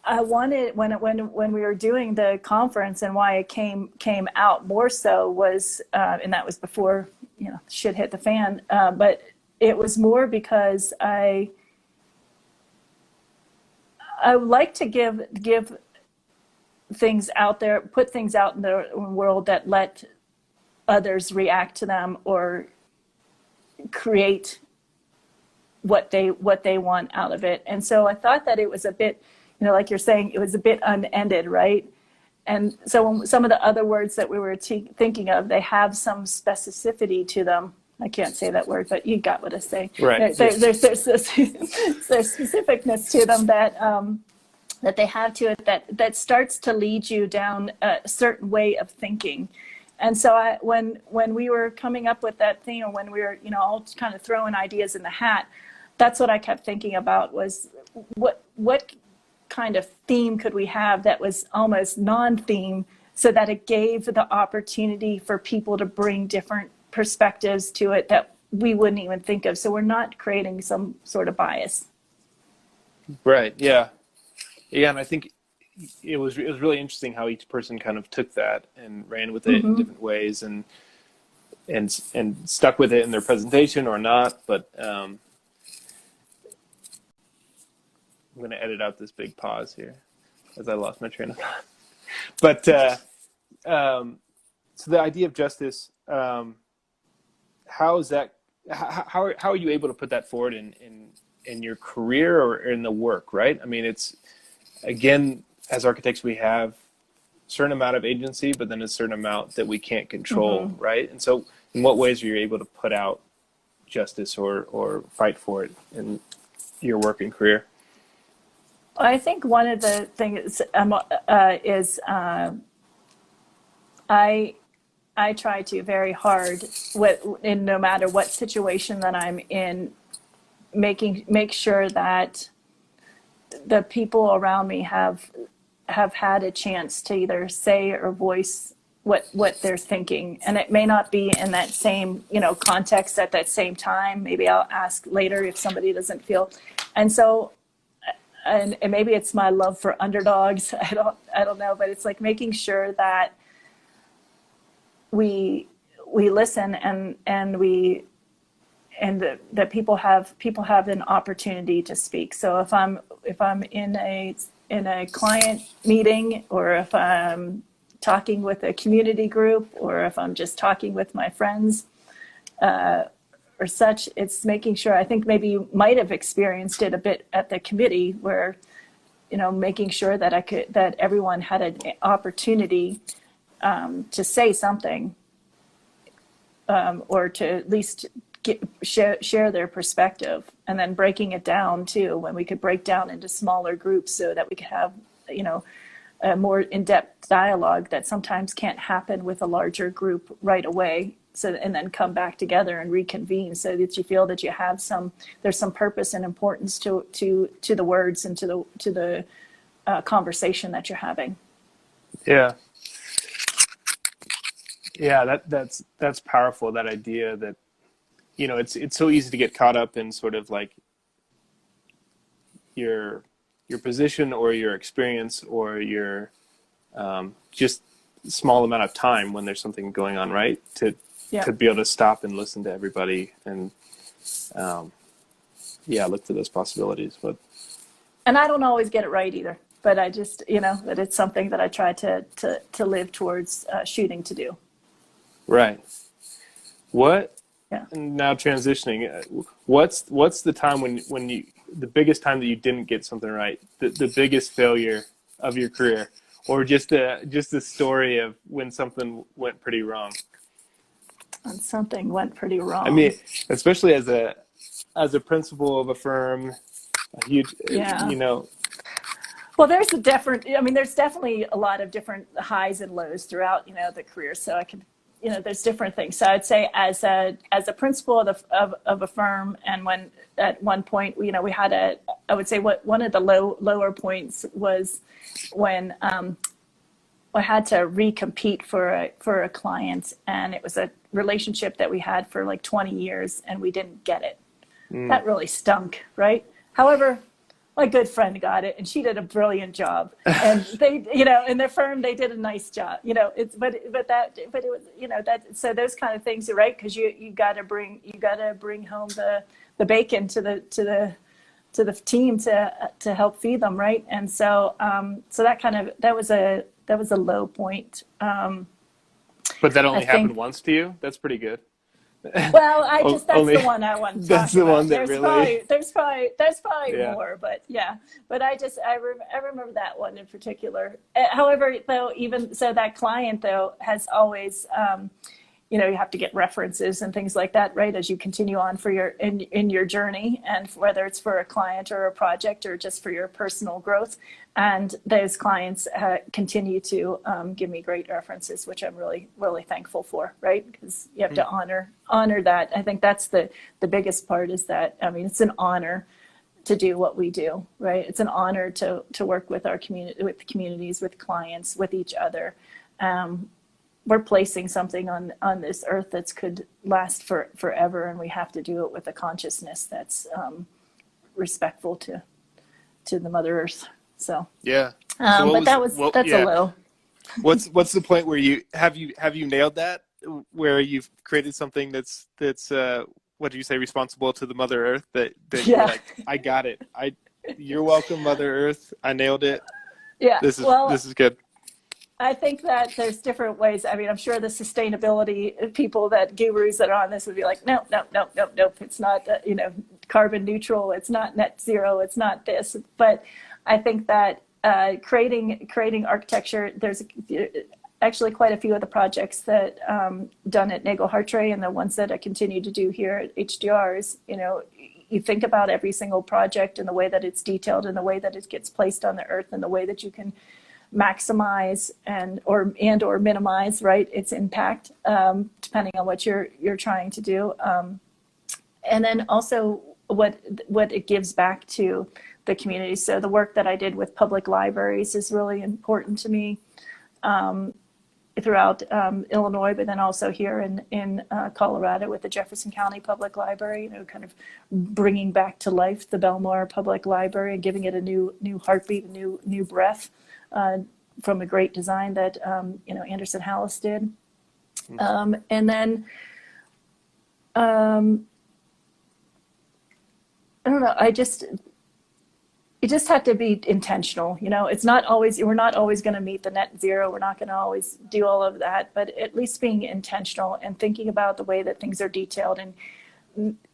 wanted, when we were doing the conference, and why it came out more so was, and that was before shit hit the fan. But it was more because I would like to give things out there, put things out in the world that let others react to them or create what they want out of it. And so I thought that it was a bit, like you're saying, it was a bit unended, right? And so some of the other words that we were thinking of, they have some specificity to them. I can't say that word, but you got what I say. Right. There's specificness to them that they have to it that starts to lead you down a certain way of thinking. And so when we were coming up with that thing, or when we were all kind of throwing ideas in the hat, that's what I kept thinking about, was what kind of theme could we have that was almost non-theme, so that it gave the opportunity for people to bring different perspectives to it that we wouldn't even think of. So we're not creating some sort of bias. Right. Yeah. Yeah. And I think it was really interesting how each person kind of took that and ran with it in different ways, and stuck with it in their presentation or not. But I'm going to edit out this big pause here as I lost my train of thought. But so the idea of justice, how are you able to put that forward in your career or in the work, right? I mean, it's, again, as architects, we have a certain amount of agency, but then a certain amount that we can't control, right? And so in what ways are you able to put out justice or fight for it in your work and career? I think one of the things is I try to very hard in no matter what situation that I'm in, make sure that the people around me have had a chance to either say or voice what they're thinking. And it may not be in that same context at that same time. Maybe I'll ask later if somebody doesn't feel. And so and maybe it's my love for underdogs. I don't know, but it's like making sure that we listen and that people have an opportunity to speak. So if I'm in a client meeting, or if I'm talking with a community group, or if I'm just talking with my friends, or such, it's making sure, I think maybe you might have experienced it a bit at the committee, where making sure that everyone had an opportunity to say something, or to at least share their perspective, and then breaking it down too, when we could break down into smaller groups so that we could have, a more in-depth dialogue that sometimes can't happen with a larger group right away. So, and then come back together and reconvene, so that you feel that you have there's some purpose and importance to the words and to the conversation that you're having. Yeah. Yeah, that's powerful. That idea that, it's so easy to get caught up in sort of like your position or your experience or your just small amount of time when there's something going on, right? To be able to stop and listen to everybody and look for those possibilities. And I don't always get it right either, but I just, that it's something that I try to live towards shooting to do. Right. What? Yeah. Now transitioning, what's the time when you, the biggest time that you didn't get something right, the biggest failure of your career, or just a story of when something went pretty wrong? When something went pretty wrong. I mean, especially as a principal of a firm, a huge, Well, there's definitely a lot of different highs and lows throughout, the career. So I can, there's different things. So I'd say as a principal of a firm, and when at one point, we had I would say one of the lower points was when I had to recompete for a client, and it was a relationship that we had for like 20 years, and we didn't get it. That really stunk, right? However, my good friend got it, and she did a brilliant job. And they, in their firm, they did a nice job. But it was, so those kind of things, right? Because you got to bring home the bacon to the team to help feed them, right? And so that was a low point. But that only happened once to you? That's pretty good. Well, that's the one I want to talk That's the about. one that There's probably Yeah. more, but yeah. But I remember that one in particular. However, though, even so, that client though has always, you have to get references and things like that, right? As you continue on in your journey, and whether it's for a client or a project or just for your personal growth. And those clients continue to give me great references, which I'm really, really thankful for, right? Because you have to honor that. I think that's the biggest part, is that, it's an honor to do what we do, right? It's an honor to work with our community, with the communities, with clients, with each other. We're placing something on this earth that could last forever, and we have to do it with a consciousness that's respectful to the Mother Earth. So yeah, but that's a low. What's the point where you nailed that, where you've created something that's what do you say, responsible to the Mother Earth, that you're like, I got it, you're welcome, Mother Earth, I nailed it. Yeah, this is good. I think that there's different ways. I'm sure the sustainability people, gurus that are on this would be like, no, it's not, carbon neutral. It's not net zero. It's not this. But I think that creating architecture, there's actually quite a few of the projects that done at Nagel Hartray, and the ones that I continue to do here at HDRs, you think about every single project and the way that it's detailed and the way that it gets placed on the earth and the way that you can maximize or minimize, right, its impact, depending on what you're trying to do, and then also what it gives back to the community. So the work that I did with public libraries is really important to me, throughout Illinois, but then also here in Colorado with the Jefferson County Public Library, kind of bringing back to life the Belmar Public Library and giving it a new heartbeat, new breath. From a great design that Anderson Hallis did, and then I don't know. You just have to be intentional. It's not always, we're not always going to meet the net zero. We're not going to always do all of that, but at least being intentional and thinking about the way that things are detailed, and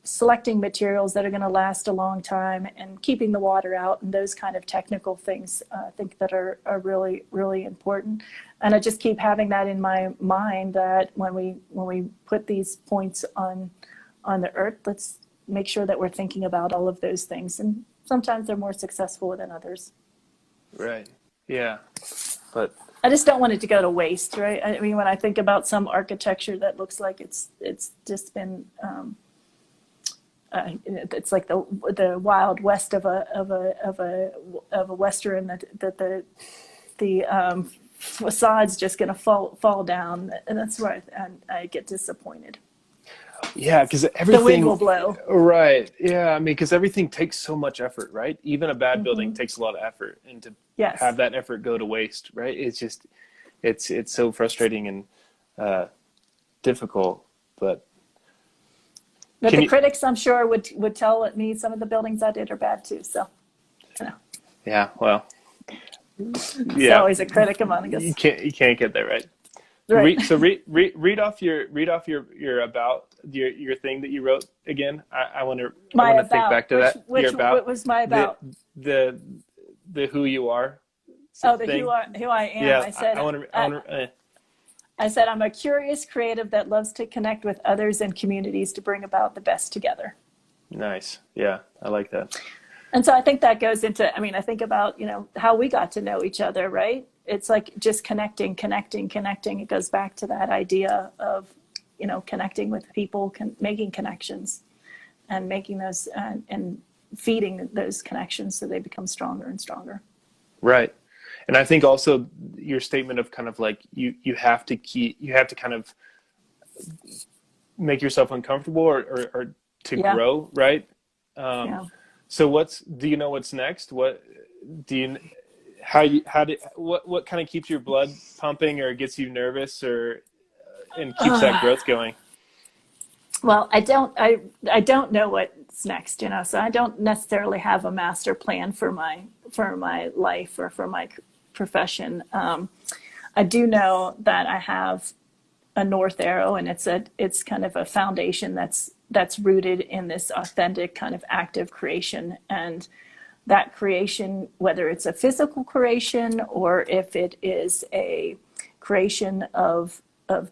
selecting materials that are going to last a long time and keeping the water out and those kind of technical things, I think that are really, really important. And I just keep having that in my mind that when we put these points on the earth, let's make sure that we're thinking about all of those things. And sometimes they're more successful than others. Right. Yeah. But I just don't want it to go to waste, right? I mean, when I think about some architecture that looks like it's just been, it's like the wild west of a Western that the facade's just going to fall down, and that's where I get disappointed. yeah, because everything, the wind will blow. Right. Yeah. I mean, because everything takes so much effort, right? Even a bad building takes a lot of effort, and to have that effort go to waste, right? It's just, it's so frustrating and difficult. But the critics, I'm sure, would tell me some of the buildings I did are bad too. So, you know. Yeah. Well. There's always a critic among us. You can't get there, right? Right. Read off your about your thing that you wrote again. I want to think back to that. What was my about? The who you are. Oh, thing. who I am. Yeah, I said I said I'm a curious creative that loves to connect with others and communities to bring about the best together. Nice. Yeah, I like that. And so I think that goes into, I mean, I think about, how we got to know each other, right? It's like just connecting. It goes back to that idea of, connecting with people, making connections and making those and feeding those connections so they become stronger and stronger. Right. And I think also your statement of kind of like you have to kind of make yourself uncomfortable or to grow, right? So do you know what's next? What kind of keeps your blood pumping or gets you nervous and keeps that growth going? Well, I don't know what's next, so I don't necessarily have a master plan for my life or for my profession. I do know that I have a north arrow, and it's kind of a foundation that's rooted in this authentic kind of active creation. And that creation, whether it's a physical creation or if it is a creation of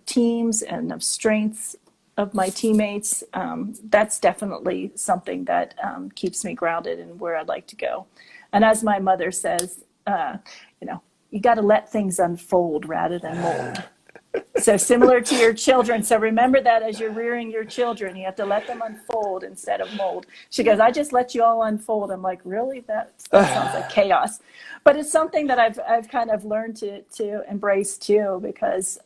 teams and of strengths of my teammates, that's definitely something that keeps me grounded in where I'd like to go. And as my mother says, you got to let things unfold rather than mold. So similar to your children. So remember that as you're rearing your children, you have to let them unfold instead of mold. She goes, I just let you all unfold. I'm like, really? That sounds like chaos. But it's something that I've kind of learned to embrace too, because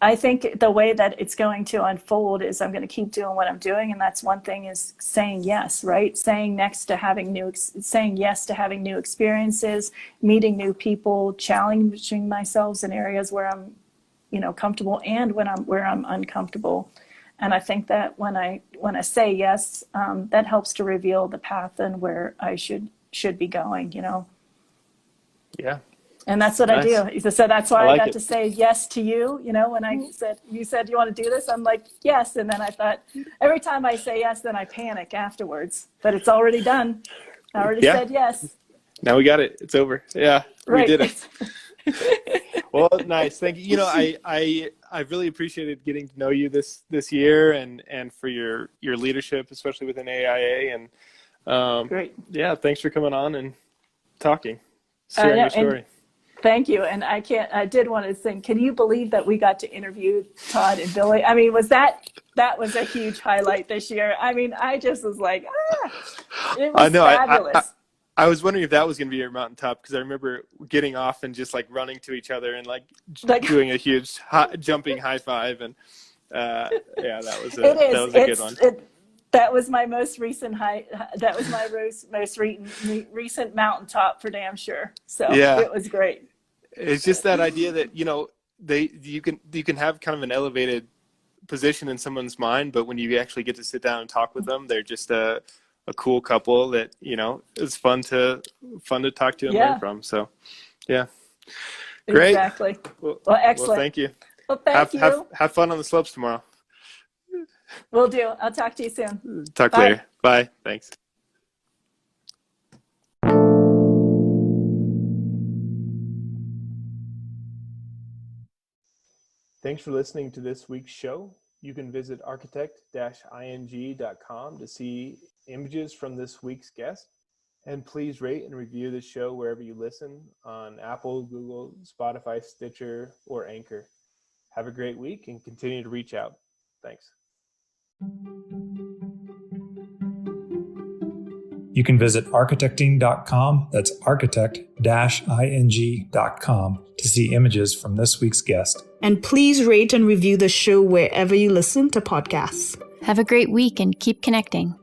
I think the way that it's going to unfold is I'm going to keep doing what I'm doing. And that's one thing, is saying yes, right? Saying yes to having new experiences, meeting new people, challenging myself in areas where I'm, comfortable, and where I'm uncomfortable. And I think that when I say yes, that helps to reveal the path and where I should be going, Yeah. And that's what I do. So that's why I got it. to say yes to you. When you said you want to do this, I'm like, yes. And then I thought, every time I say yes, then I panic afterwards. But it's already done. I already said yes. Now we got it. It's over. Yeah, right. We did it. Well, nice. Thank you. I really appreciated getting to know you this year and for your leadership, especially within AIA. And great. Yeah, thanks for coming on and talking, sharing your story. Thank you. And I did want to think, can you believe that we got to interview Todd and Billy? I mean, that was a huge highlight this year. I mean, I just was like, it was fabulous. I was wondering if that was going to be your mountaintop, because I remember getting off and just like running to each other and like doing a huge jumping high five. And that was a good one. That was my most recent that was my most recent mountaintop, for damn sure. So it was great. It's just that idea that, you can have kind of an elevated position in someone's mind, but when you actually get to sit down and talk with them, they're just a cool couple that, it's fun to talk to and learn from. So, yeah. Great. Exactly. Well, excellent. Well, thank you. Well, thank you. Have fun on the slopes tomorrow. Will do. I'll talk to you soon. Talk Bye. later. Bye. Thanks. Thanks for listening to this week's show. You can visit architect-ing.com to see images from this week's guest. And please rate and review the show wherever you listen on Apple, Google, Spotify, Stitcher, or Anchor. Have a great week and continue to reach out. Thanks. You can visit architecting.com, that's architect-ing.com, to see images from this week's guest. And please rate and review the show wherever you listen to podcasts. Have a great week and keep connecting.